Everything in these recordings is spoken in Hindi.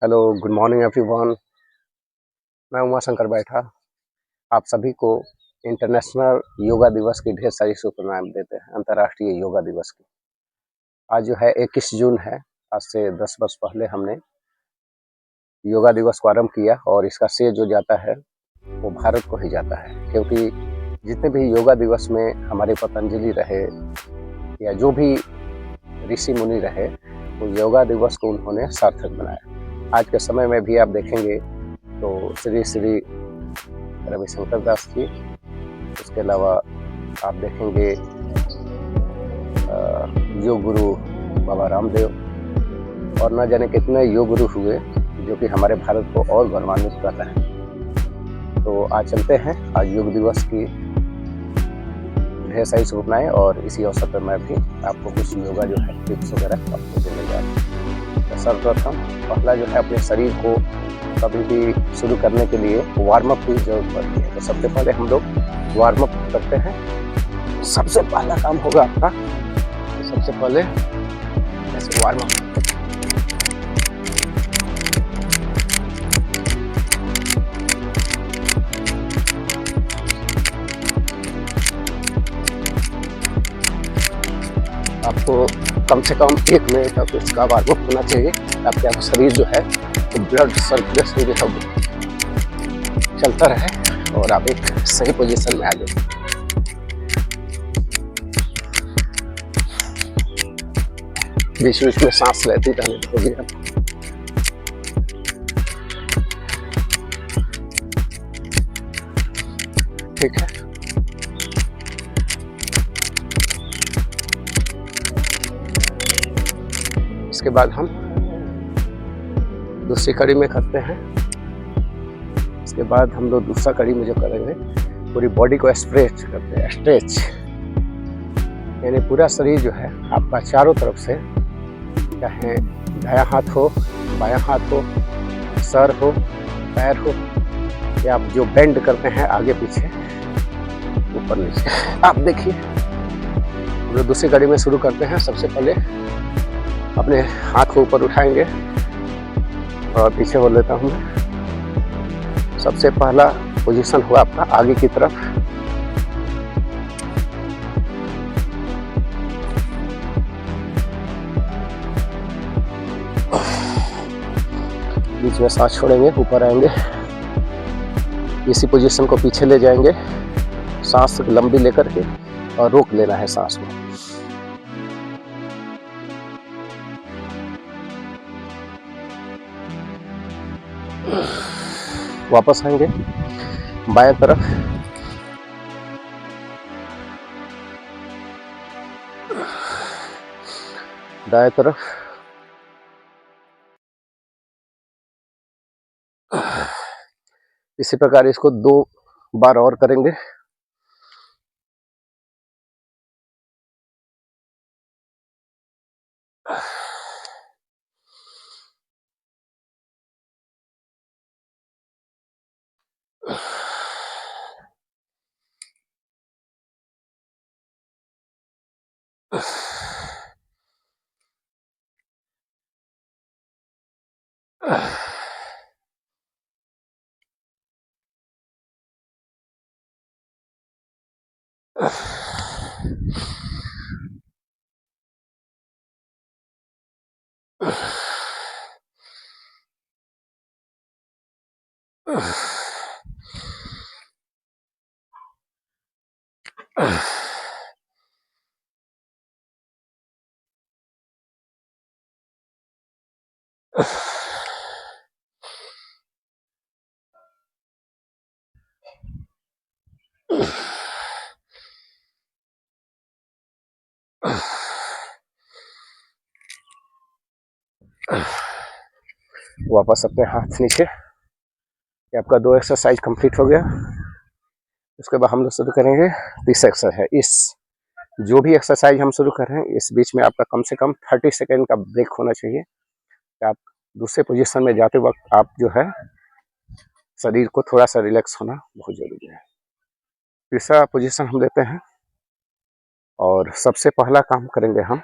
Hello, good morning everyone. मैं उमा शंकर बैठा आप सभी को इंटरनेशनल योगा दिवस की ढेर सारी शुभकामनाएं देते हैं। अंतर्राष्ट्रीय योगा दिवस की आज जो है 21 जून है। आज से 10 वर्ष पहले हमने योगा दिवस को आरंभ किया और इसका श्रेय जो जाता है वो भारत को ही जाता है, क्योंकि जितने भी योगा दिवस में हमारे पतंजलि रहे या जो भी ऋषि मुनि रहे, वो योगा दिवस को उन्होंने सार्थक बनाया। आज के समय में भी आप देखेंगे तो श्री श्री रविशंकर दास जी, उसके अलावा आप देखेंगे योग गुरु बाबा रामदेव और न जाने कितने योग गुरु हुए जो कि हमारे भारत को और गौरवान्वित करता है। तो आज चलते हैं, आज योग दिवस की ढेर सारी शुभकामनाएं और इसी अवसर पर मैं भी आपको कुछ योगा जो है टिप्स वगैरह आपको देने जा रहा हूँ। तो सर्वप्रथम पहला जो है अपने शरीर को कभी भी शुरू करने के लिए वार्म अप की जरूरत पड़ती है। तो सबसे पहले हम लोग वार्म अप करते हैं। सबसे पहला काम होगा आपका, तो सबसे पहले ऐसे वार्म अप। आपको कम से कम 1 मिनट तक इसका वार्म अप होना चाहिए ताकि आपका शरीर जो है तो ब्लड सर्कुलेशन जो है चलता रहे और आप एक सही पोजीशन में आ जाए। बीच बीच में सांस लेती रहनी होगी आपको। ठीक है, इसके बाद हम दूसरी कड़ी में करते हैं। इसके बाद हम लोग दूसरा कड़ी में जो करेंगे पूरी बॉडी को स्ट्रेच करते हैं। स्ट्रेच यानी पूरा शरीर जो है आपका चारों तरफ से, चाहे दायां हाथ हो, बायां हाथ हो, सर हो, पैर हो, या आप जो बेंड करते हैं आगे पीछे ऊपर नीचे। आप देखिए हम लोग दूसरी कड़ी में शुरू करते हैं। सबसे पहले अपने हाथ को ऊपर उठाएंगे और पीछे बोल लेता हूँ मैं। सबसे पहला पोजीशन हुआ आपका आगे की तरफ। बीच में सांस छोड़ेंगे, ऊपर आएंगे, इसी पोजीशन को पीछे ले जाएंगे, सांस लंबी लेकर के और रोक लेना है सांस को। वापस आएंगे बाएं तरफ, दाएं तरफ, इसी प्रकार इसको 2 बार और करेंगे। वापस अपने हाथ नीचे। ये आपका 2 एक्सरसाइज कंप्लीट हो गया। उसके बाद हम लोग शुरू करेंगे तीसरा एक्सरसाइज। इस जो भी एक्सरसाइज हम शुरू कर रहे हैं इस बीच में आपका कम से कम 30 सेकेंड का ब्रेक होना चाहिए। आप दूसरे पोजीशन में जाते वक्त आप जो है शरीर को थोड़ा सा रिलैक्स होना बहुत जरूरी है। तीसरा पोजीशन हम लेते हैं और सबसे पहला काम करेंगे हम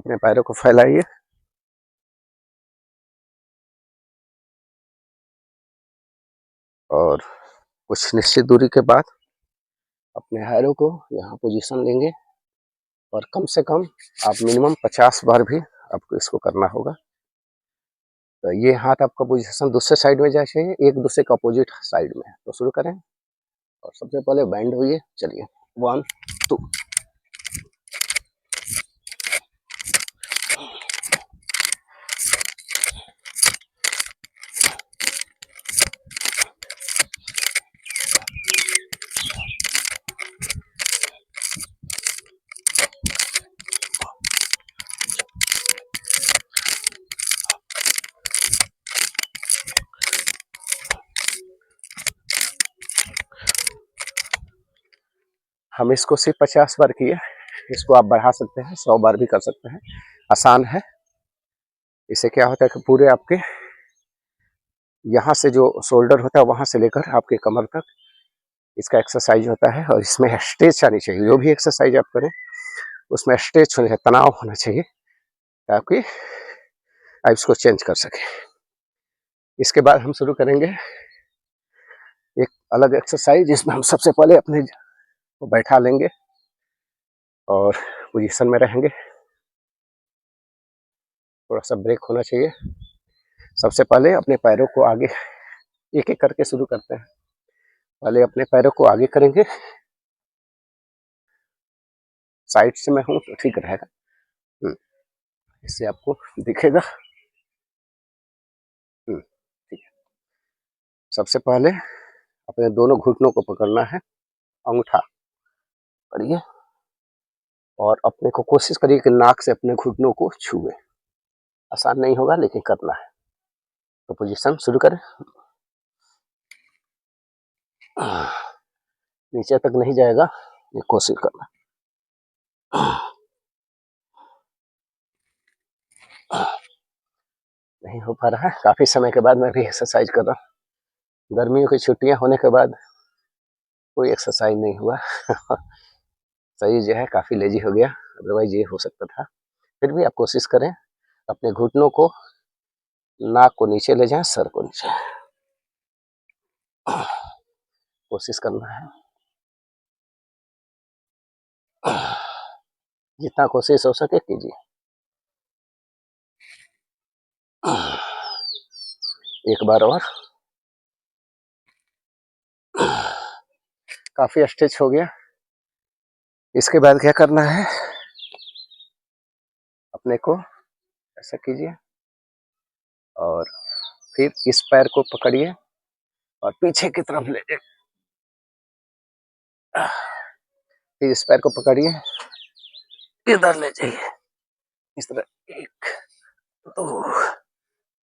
अपने पैरों को फैलाइए और कुछ निश्चित दूरी के बाद अपने पैरों को यहाँ पोजीशन लेंगे और कम से कम आप मिनिमम 50 बार भी आपको इसको करना होगा। तो ये हाथ आपका पोजीशन दूसरे साइड में जाना चाहिए, एक दूसरे के अपोजिट साइड में। तो शुरू करें और सबसे पहले बैंड होइए। चलिए 1 2। हम इसको सिर्फ 50 बार किए, इसको आप बढ़ा सकते हैं, 100 बार भी कर सकते हैं, आसान है। इससे क्या होता है कि पूरे आपके यहाँ से जो शोल्डर होता है वहाँ से लेकर आपके कमर तक इसका एक्सरसाइज होता है। और इसमें स्ट्रेच आनी चाहिए, जो भी एक्सरसाइज आप करें उसमें स्ट्रेच होना चाहिए, तनाव होना चाहिए, ताकि आप इसको चेंज कर सकें। इसके बाद हम शुरू करेंगे एक अलग एक्सरसाइज, जिसमें हम सबसे पहले अपने को बैठा लेंगे और पोजीशन में रहेंगे। थोड़ा सा ब्रेक होना चाहिए। सबसे पहले अपने पैरों को आगे एक एक करके शुरू करते हैं। पहले अपने पैरों को आगे करेंगे, साइड से मैं हूँ तो ठीक रहेगा, इससे आपको दिखेगा। ठीक है। सबसे पहले अपने दोनों घुटनों को पकड़ना है, अंगूठा करिए और अपने को कोशिश करिए कि नाक से अपने घुटनों को छुए। आसान नहीं होगा लेकिन करना है। तो पोजीशन शुरू करें। नीचे तक नहीं जाएगा, ये कोशिश करना। नहीं हो पा रहा है। काफी समय के बाद मैं भी एक्सरसाइज कर रहा हूँ। गर्मियों की छुट्टियां होने के बाद कोई एक्सरसाइज नहीं हुआ। शरीर जो है काफी लेजी हो गया, अदरवाइज ये हो सकता था। फिर भी आप कोशिश करें, अपने घुटनों को, नाक को नीचे ले जाएं, सर को नीचे कोशिश करना है। जितना कोशिश हो सके कीजिए। एक बार और। काफी स्ट्रेच हो गया। इसके बाद क्या करना है, अपने को ऐसा कीजिए और फिर इस पैर को पकड़िए और पीछे की तरफ ले जाइए। फिर इस पैर को पकड़िए, इधर ले जाइए, इस तरह। 1 2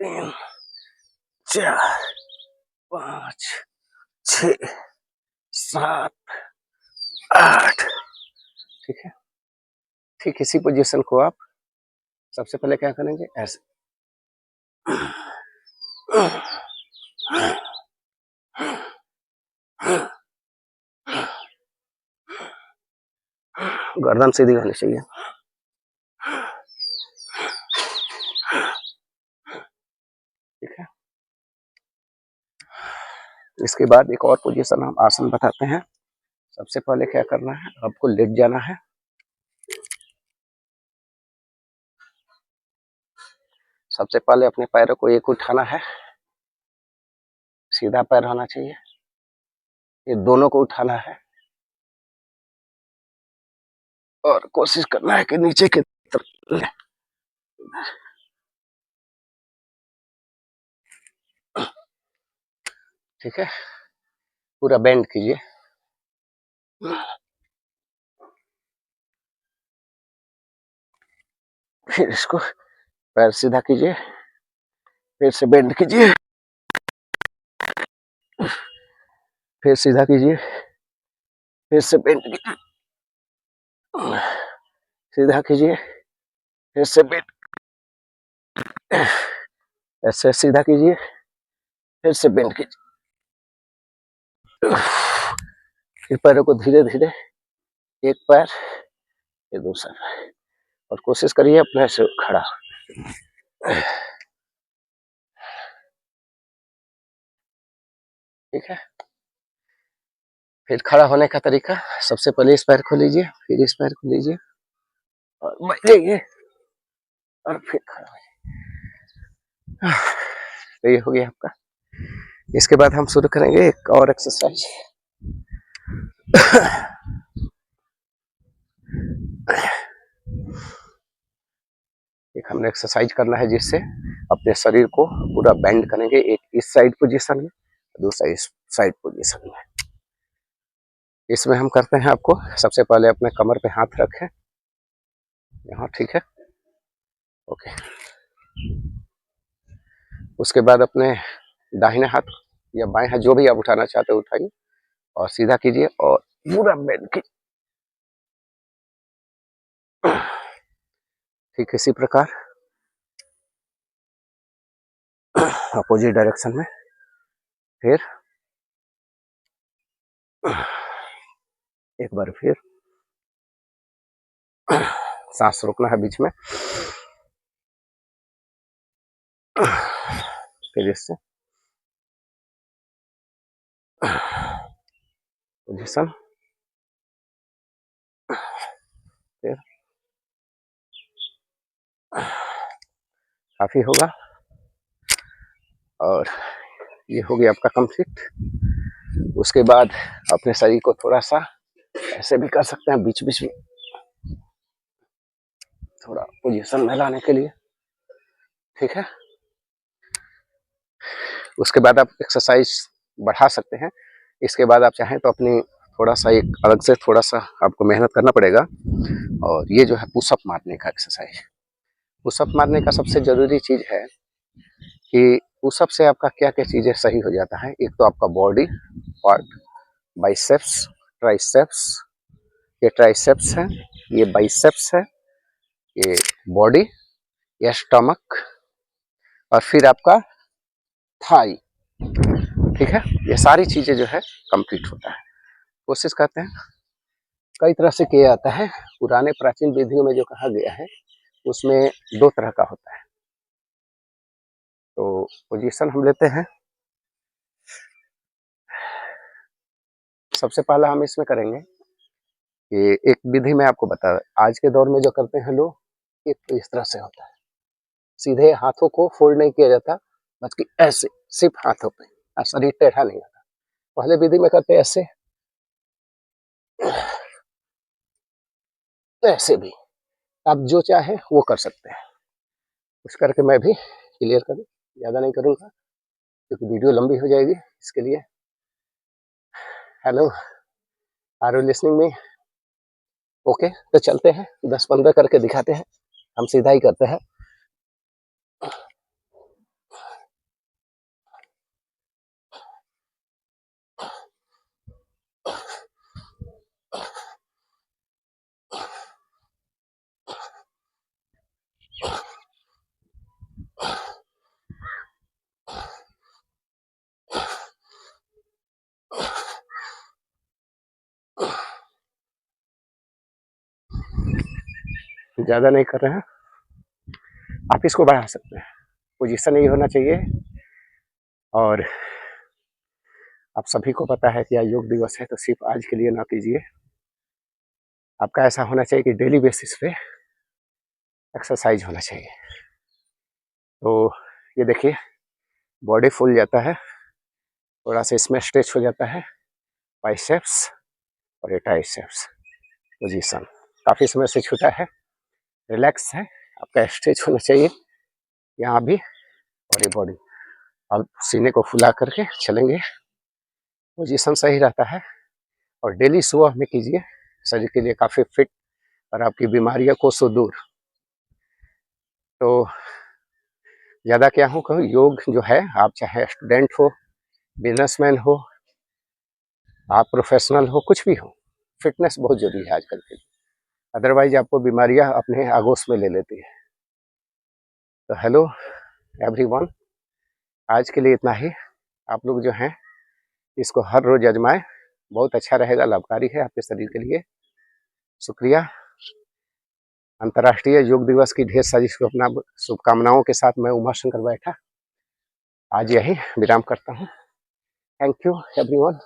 3 4 5 6 7 8। ठीक है। ठीक इसी पोजीशन को आप सबसे पहले क्या करेंगे, ऐसे गर्दन सीधी होनी चाहिए। ठीक है। इसके बाद एक और पोजीशन हम आसन बताते हैं। सबसे पहले क्या करना है, आपको लेट जाना है। सबसे पहले अपने पैरों को एक उठाना है, सीधा पैर होना चाहिए। ये दोनों को उठाना है और कोशिश करना है कि नीचे की तरफ। ठीक है। पूरा बेंड कीजिए। फिर इसको पैर सीधा कीजिए, फिर से बेंड कीजिए, फिर सीधा कीजिए, फिर से बेंड कीजिए, सीधा कीजिए, फिर से बेंड, ऐसे सीधा कीजिए, फिर से बेंड कीजिए। फिर पैरों को धीरे धीरे, एक पैर, ये दूसरा पैर, और कोशिश करिए अपने से खड़ा। ठीक है, फिर खड़ा होने का तरीका, सबसे पहले इस पैर को लीजिए, फिर इस पैर को लीजिए और बैठिए और फिर खड़ा होइए। तो ये हो गया आपका। इसके बाद हम शुरू करेंगे एक और एक्सरसाइज। एक हमने एक्सरसाइज करना है जिससे अपने शरीर को पूरा बेंड करेंगे, एक इस साइड पोजीशन में, दूसरा इस साइड पोजीशन में। इसमें हम करते हैं, आपको सबसे पहले अपने कमर पे हाथ रखें यहाँ, ठीक है, ओके। उसके बाद अपने दाहिने हाथ या बाएं हाथ जो भी आप उठाना चाहते हो उठाइए और सीधा कीजिए और पूरा बेंड कीजिए, ठीक इसी प्रकार अपोजिट डायरेक्शन में। फिर एक बार फिर सांस रोकना है बीच में, फिर इससे पोजीशन, फिर काफी होगा और ये हो गया आपका कंप्लीट। उसके बाद अपने शरीर को थोड़ा सा ऐसे भी कर सकते हैं बीच बीच में, थोड़ा पोजीशन में लाने के लिए, ठीक है। उसके बाद आप एक्सरसाइज बढ़ा सकते हैं। इसके बाद आप चाहें तो अपनी थोड़ा सा एक अलग से थोड़ा सा आपको मेहनत करना पड़ेगा, और ये जो है पुशअप मारने का एक्सरसाइज। पुशअप मारने का सबसे जरूरी चीज है कि पुशअप से आपका क्या क्या चीजें सही हो जाता है। एक तो आपका बॉडी पार्ट, बाइसेप्स, ट्राइसेप्स, ये ट्राइसेप्स है, ये बाइसेप्स है, ये बॉडी, ये स्टमक, और फिर आपका थाई, ठीक है। ये सारी चीजें जो है कंप्लीट होता है। कोशिश करते हैं, कई तरह से किया जाता है। पुराने प्राचीन विधियों में जो कहा गया है उसमें दो तरह का होता है। तो पोजीशन हम लेते हैं, सबसे पहला हम इसमें करेंगे कि एक विधि में आपको बता, आज के दौर में जो करते हैं लोग, एक तो इस तरह से होता है, सीधे हाथों को फोल्ड नहीं किया जाता, बल्कि ऐसे सिर्फ हाथों पे, शरीर टेढ़ा नहीं आता। पहले विधि में करते ऐसे, ऐसे भी आप जो चाहे वो कर सकते हैं। कुछ करके मैं भी क्लियर करूँ, ज़्यादा नहीं करूँगा क्योंकि वीडियो लंबी हो जाएगी। इसके लिए hello, are you listening me? Okay, तो चलते हैं, 10-15 करके दिखाते हैं। हम सीधा ही करते हैं। ज़्यादा नहीं कर रहे हैं, आप इसको बढ़ा सकते हैं। पोजीशन यही होना चाहिए। और आप सभी को पता है कि आज योग दिवस है, तो सिर्फ आज के लिए ना कीजिए। आपका ऐसा होना चाहिए कि डेली बेसिस पे एक्सरसाइज होना चाहिए। तो ये देखिए, बॉडी फूल जाता है, थोड़ा सा इसमें स्ट्रेच हो जाता है, बाइसेप्स और ये ट्राइसेप्स। पोजीशन काफ़ी समय से छूटा है, रिलैक्स है, आपका स्ट्रेच होना चाहिए यहाँ भी, और ये बॉडी। अब सीने को फुला करके चलेंगे, पोजीशन सही रहता है। और डेली सुबह में कीजिए, शरीर के लिए काफ़ी फिट और आपकी बीमारियों को सो दूर। तो ज़्यादा क्या हो कहूँ, योग जो है, आप चाहे स्टूडेंट हो, बिजनेसमैन हो, आप प्रोफेशनल हो, कुछ भी हो, फिटनेस बहुत जरूरी है आजकल के लिए, अदरवाइज आपको बीमारियां अपने आगोश में ले लेती है। तो हेलो एवरीवन, आज के लिए इतना ही। आप लोग जो हैं इसको हर रोज आजमाएं, बहुत अच्छा रहेगा, लाभकारी है आपके शरीर के लिए। शुक्रिया। अंतर्राष्ट्रीय योग दिवस की ढेर सारी शुभकामनाओं के साथ मैं उमाशंकर बैठा आज यही विराम करता हूँ। Thank you everyone.